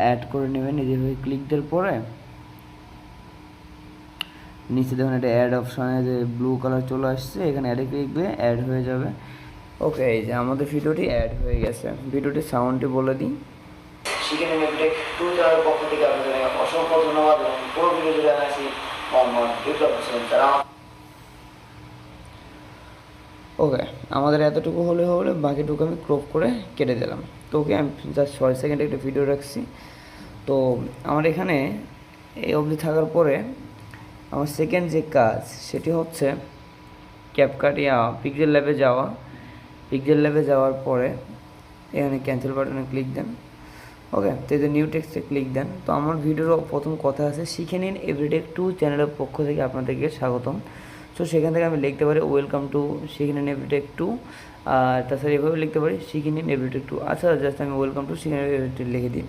Add করে নেবেন। এইভাবে ক্লিক দেওয়ার পরে নিচে দেখুন একটা অ্যাড অপশানে যে ব্লু কালার চলে আসছে, এখানে অ্যাডে ক্লিক দিলে অ্যাড হয়ে যাবে। ওকে, এই যে আমাদের ভিডিওটি অ্যাড হয়ে গেছে। ভিডিওটির সাউন্ডটি বলে দিই। শিখে নেবেন চ্যানেলের পক্ষ থেকে আপনাদের অসংখ্য ধন্যবাদ এবং পুরো ভিডিও জুড়ে আছি মোহাম্মদ বিপ্লব হোসেন স্যার। ওকে, আমাদের এতটুকু হলে বাকিটুকু আমি ক্রপ করে কেটে দিলাম। তো ওকে, আমি জাস্ট 6 সেকেন্ড একটা ভিডিও রাখছি। তো আমার এখানে এই অবধি থাকার পরে আমার সেকেন্ড যে কাজ সেটি হচ্ছে ক্যাপকাট পিক্সেল ল্যাবে যাওয়া। পিক্সেল ল্যাবে যাওয়ার পরে এখানে ক্যান্সেল বাটনে ক্লিক দেন। ওকে, তো এই যে নিউ টেক্সটে ক্লিক দেন। তো আমার ভিডিওর প্রথম কথা আছে, শিখে নিন এভরিটেক 2 চ্যানেলের পক্ষ থেকে আপনাদেরকে স্বাগতম। সো সেখান থেকে আমি লিখতে পারি ওয়েলকাম টু শিখে নিন এভরিটেক 2। আর তাছাড়া এভাবে লিখতে পারি শিখে নিন এভরিটেক 2। আচ্ছা, জাস্ট আমি ওয়েলকাম টু শিখে নিন এভরিটেক লিখে দিই।